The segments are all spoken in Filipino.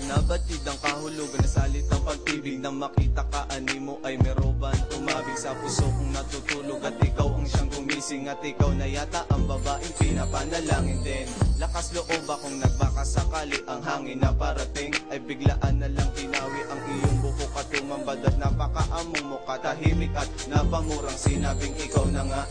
Nabatid ang kahulugan na salitang pag-ibig. Nang makita ka animo ay meroban umabig sa puso kong natutulog. At ikaw ang siyang gumising. At ikaw na yata ang babaeng pinapanalangin din. Lakas loob akong nagbaka sakali ang hangin na parating ay biglaan na lang tinawi ang iyong buhok at tumambad. At napakaamong mukha, tahimik at napamurang sinabing ikaw na nga.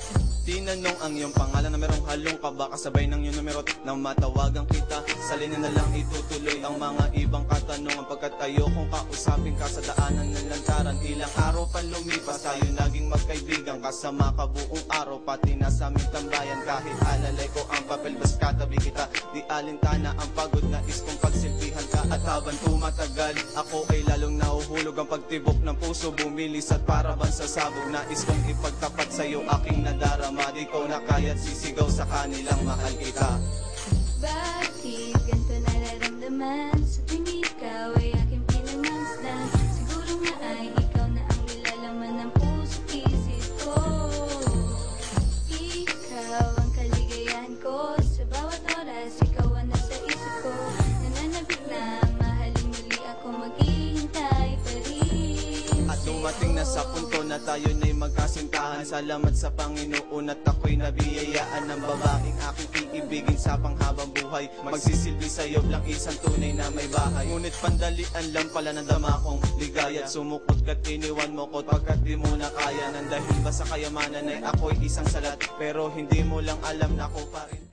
Tinanong ang iyong pangalan na merong halong kaba, kasabay ng iyong numero nang matawagan kita. Salina na lang itutuloy ang mga ibang katanungan, pagkat ayokong kausapin ka sa daanan ng lantaran. Ilang araw pa lumipas, tayo naging magkaibigan, kasama ka buong araw pati na sa aming tambayan. Kahit alalay ko ang papel, bas katabi kita, di alintana ang pagod, nais kong pagsilbihan ka. At habang tumatagal, ako ay lalong nahuhulog. Ang pagtibok ng puso bumilis at paraban sa sabog. Nais kong ipagtapat sa'yo aking nadarama, di ko na kaya't sisigaw sa kanilang mahal kita. Bakit ganito nararamdaman sa tuwing ikaw ay aking pinagmasdan? Siguro nga ay ikaw na ang nilalaman ng puso't isip ko. Ikaw ang kaligayahan ko, sa bawat oras ikaw ang nasa isip ko. Nananabik na mahalin muli ako, maghihintay pa rin. At dumating na sa punto na tayo na'y magkasintahan. Salamat sa Panginoon at ako'y nabiyayaan ng babaeng aking iibigin sa panghabang buhay. Magsisilbi sa'yo lang isang tunay na may bahay. Ngunit pandalian lang pala ng dama kong ligaya. At sumukot ka't iniwan mo ko pagkat di mo na kaya. Nang dahil ba sa kayamanan ay ako'y isang salat, pero hindi mo lang alam na ako pa rin.